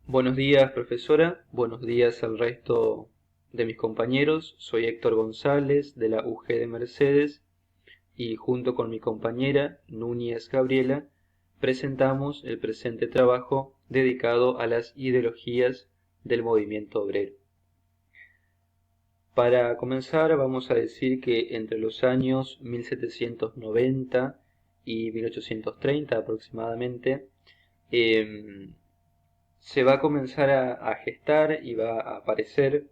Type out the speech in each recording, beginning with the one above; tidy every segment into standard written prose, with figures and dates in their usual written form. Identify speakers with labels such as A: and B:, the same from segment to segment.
A: Buenos días, profesora. Buenos días al resto de mis compañeros. Soy Héctor González de la UG de Mercedes y junto con mi compañera Núñez Gabriela presentamos el presente trabajo dedicado a las ideologías del movimiento obrero. Para comenzar vamos a decir que entre los años 1790 y 1830 aproximadamente, se va a comenzar a gestar y va a aparecer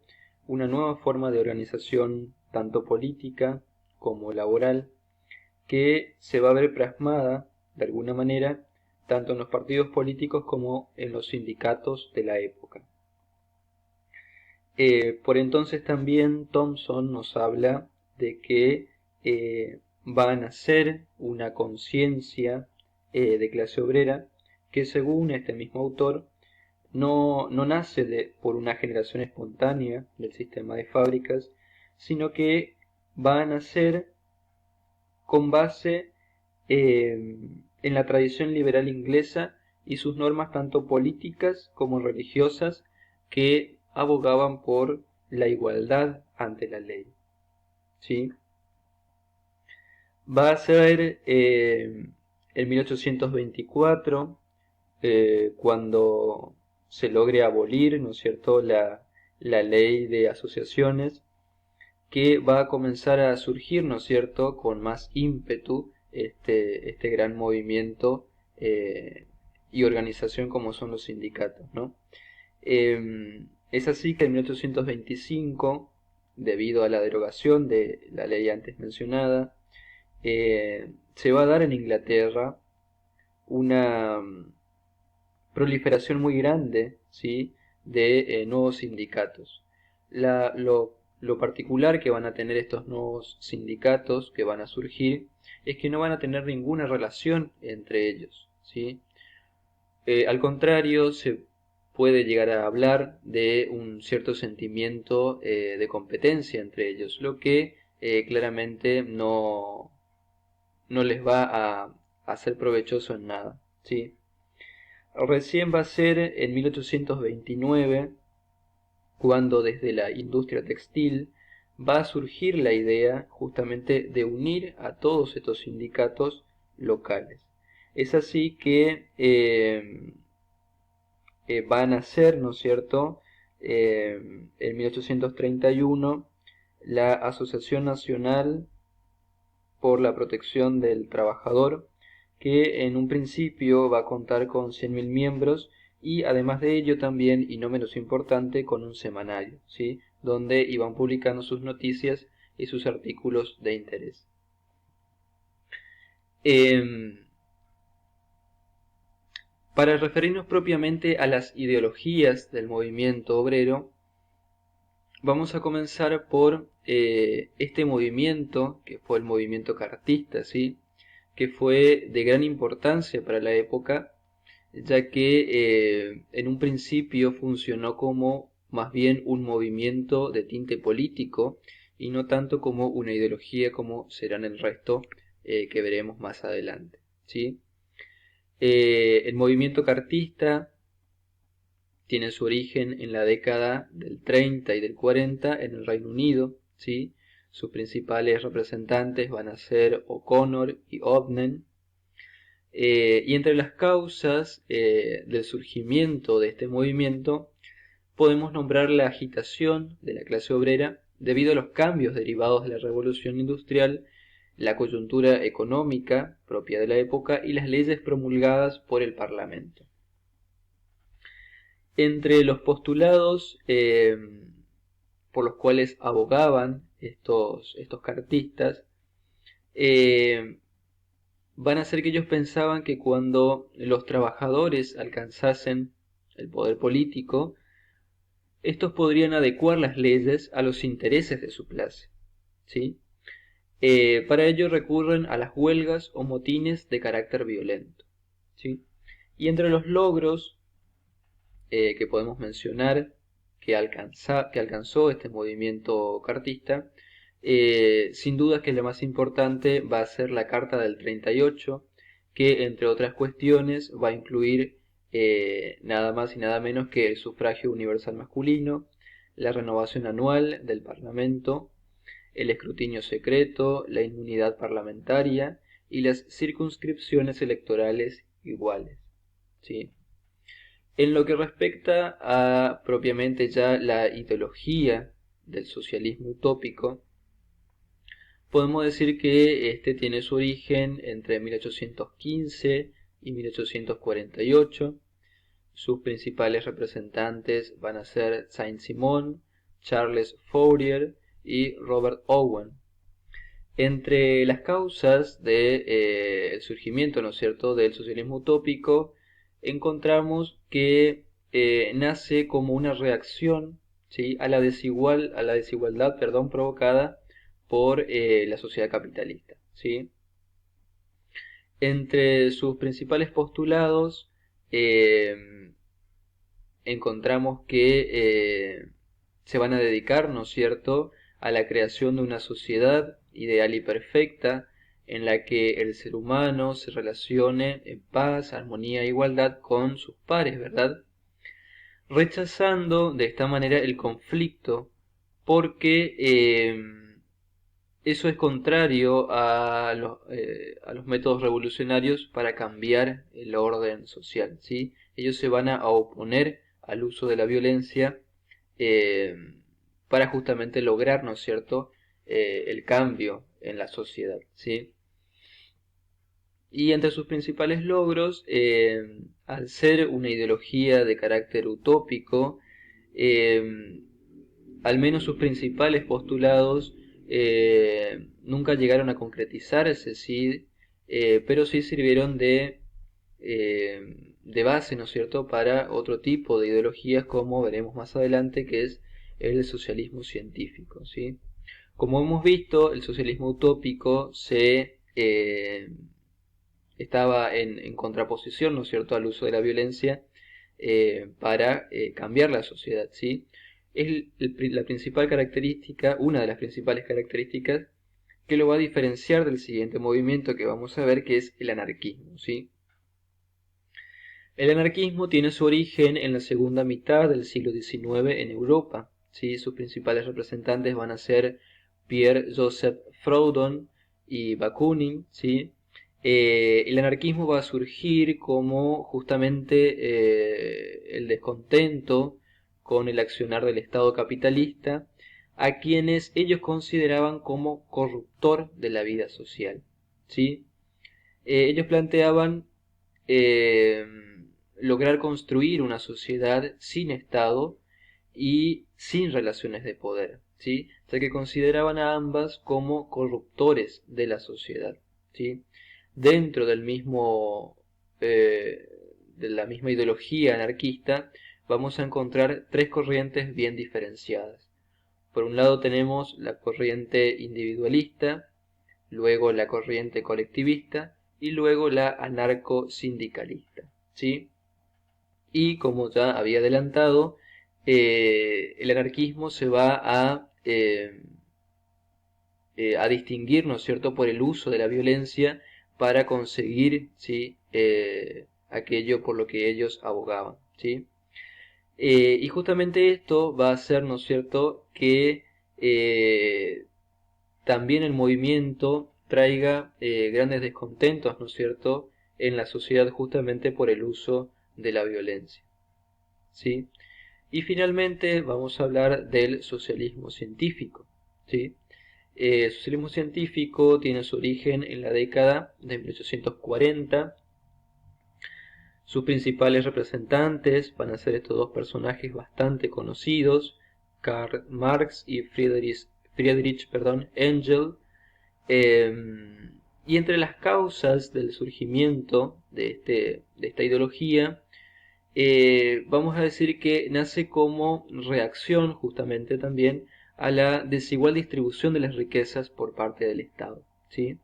A: una nueva forma de organización, tanto política como laboral, que se va a ver plasmada, de alguna manera, tanto en los partidos políticos como en los sindicatos de la época. Por entonces también Thompson nos habla de que va a nacer una conciencia de clase obrera que, según este mismo autor, no nace por una generación espontánea del sistema de fábricas, sino que va a nacer con base en la tradición liberal inglesa y sus normas tanto políticas como religiosas que abogaban por la igualdad ante la ley. ¿Sí? Va a ser en 1824 cuando se logre abolir, ¿no es cierto?, la ley de asociaciones, que va a comenzar a surgir, ¿no es cierto?, con más ímpetu este gran movimiento y organización como son los sindicatos, ¿no? Es así que en 1825, debido a la derogación de la ley antes mencionada, se va a dar en Inglaterra una proliferación muy grande, ¿sí?, de nuevos sindicatos. Lo particular que van a tener estos nuevos sindicatos que van a surgir es que no van a tener ninguna relación entre ellos, ¿sí? Al contrario, se puede llegar a hablar de un cierto sentimiento de competencia entre ellos, lo que claramente no les va a ser provechoso en nada, ¿sí? Recién va a ser en 1829 cuando desde la industria textil va a surgir la idea justamente de unir a todos estos sindicatos locales. Es así que van a nacer, ¿no es cierto?, en 1831 la Asociación Nacional por la Protección del Trabajador, que en un principio va a contar con 100.000 miembros y además de ello también, y no menos importante, con un semanario, ¿sí?, donde iban publicando sus noticias y sus artículos de interés. Para referirnos propiamente a las ideologías del movimiento obrero, vamos a comenzar por este movimiento, que fue el movimiento cartista, ¿sí?, que fue de gran importancia para la época, ya que en un principio funcionó como más bien un movimiento de tinte político y no tanto como una ideología como serán el resto que veremos más adelante, ¿sí? El movimiento cartista tiene su origen en la década del 30 y del 40 en el Reino Unido, ¿sí? Sus principales representantes van a ser O'Connor y Ogden. Y entre las causas del surgimiento de este movimiento podemos nombrar la agitación de la clase obrera debido a los cambios derivados de la revolución industrial, la coyuntura económica propia de la época y las leyes promulgadas por el Parlamento. Entre los postulados por los cuales abogaban estos cartistas, van a ser que ellos pensaban que cuando los trabajadores alcanzasen el poder político, estos podrían adecuar las leyes a los intereses de su clase, ¿sí? Para ello recurren a las huelgas o motines de carácter violento, ¿sí? Y entre los logros que podemos mencionar que alcanzó este movimiento cartista, sin duda que la más importante va a ser la Carta del 38, que entre otras cuestiones va a incluir nada más y nada menos que el sufragio universal masculino, la renovación anual del Parlamento, el escrutinio secreto, la inmunidad parlamentaria y las circunscripciones electorales iguales. ¿Sí? En lo que respecta a propiamente ya la ideología del socialismo utópico, podemos decir que este tiene su origen entre 1815 y 1848. Sus principales representantes van a ser Saint-Simon, Charles Fourier y Robert Owen. Entre las causas del surgimiento, ¿no es cierto?, del socialismo utópico, encontramos que nace como una reacción, ¿sí?, a la desigualdad, perdón, provocada por la sociedad capitalista, ¿sí? Entre sus principales postulados encontramos que se van a dedicar, ¿no es cierto?, a la creación de una sociedad ideal y perfecta en la que el ser humano se relacione en paz, armonía e igualdad con sus pares, ¿verdad? Rechazando de esta manera el conflicto porque eso es contrario a los métodos revolucionarios para cambiar el orden social, ¿sí? Ellos se van a oponer al uso de la violencia eh, para justamente lograr, ¿no es cierto?, el cambio en la sociedad, ¿sí? Y entre sus principales logros, al ser una ideología de carácter utópico, al menos sus principales postulados nunca llegaron a concretizarse, ¿sí? Pero sí sirvieron de base, ¿no es cierto?, para otro tipo de ideologías, como veremos más adelante, que es el socialismo científico, ¿sí? Como hemos visto, el socialismo utópico estaba en contraposición, ¿no es cierto?, al uso de la violencia para cambiar la sociedad, ¿sí? Es la principal característica, una de las principales características que lo va a diferenciar del siguiente movimiento que vamos a ver, que es el anarquismo, ¿sí? El anarquismo tiene su origen en la segunda mitad del siglo XIX en Europa, ¿sí? Sus principales representantes van a ser Pierre-Joseph Proudhon y Bakunin, ¿sí? El anarquismo va a surgir como justamente el descontento con el accionar del Estado capitalista, a quienes ellos consideraban como corruptor de la vida social, ¿sí? Ellos planteaban eh, lograr construir una sociedad sin Estado y sin relaciones de poder, ¿sí? O sea que consideraban a ambas como corruptores de la sociedad, ¿sí? Dentro del mismo, de la misma ideología anarquista, vamos a encontrar tres corrientes bien diferenciadas. Por un lado tenemos la corriente individualista, luego la corriente colectivista y luego la anarcosindicalista, ¿sí? Y como ya había adelantado, el anarquismo se va a distinguir, ¿no es cierto?, por el uso de la violencia para conseguir, ¿sí?, aquello por lo que ellos abogaban, ¿sí? Y justamente esto va a hacer, ¿no es cierto?, que también el movimiento traiga grandes descontentos, ¿no es cierto?, en la sociedad justamente por el uso de la violencia, ¿sí? Y finalmente vamos a hablar del socialismo científico, ¿sí? El socialismo científico tiene su origen en la década de 1840. Sus principales representantes van a ser estos dos personajes bastante conocidos, Karl Marx y Friedrich Engels. Y entre las causas del surgimiento de esta ideología, vamos a decir que nace como reacción justamente también a la desigual distribución de las riquezas por parte del Estado, ¿sí?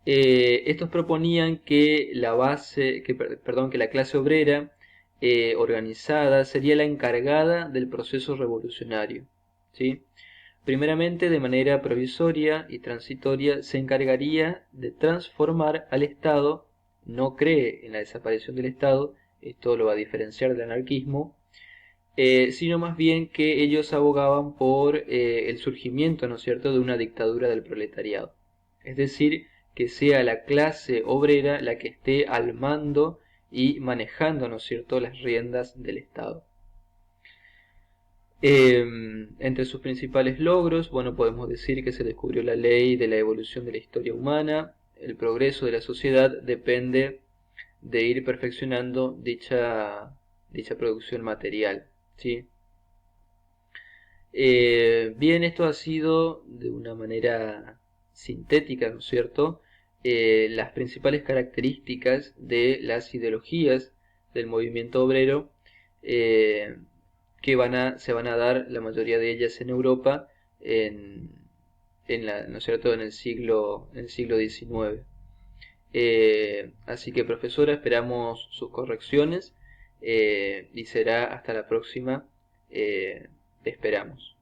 A: Estos proponían que que la clase obrera organizada sería la encargada del proceso revolucionario, ¿sí? Primeramente, de manera provisoria y transitoria, se encargaría de transformar al Estado no cree en la desaparición del Estado, esto lo va a diferenciar del anarquismo, sino más bien que ellos abogaban por el surgimiento, ¿no es cierto?, de una dictadura del proletariado. Es decir, que sea la clase obrera la que esté al mando y manejando, ¿no es cierto?, las riendas del Estado. Entre sus principales logros, bueno, podemos decir que se descubrió la ley de la evolución de la historia humana. El progreso de la sociedad depende de ir perfeccionando dicha producción material, ¿sí? Bien, esto ha sido de una manera sintética, ¿no es cierto? Las principales características de las ideologías del movimiento obrero, eh, que se van a dar la mayoría de ellas en Europa ¿no es cierto?, en el siglo XIX. Así que, profesora, esperamos sus correcciones, y será hasta la próxima. Esperamos.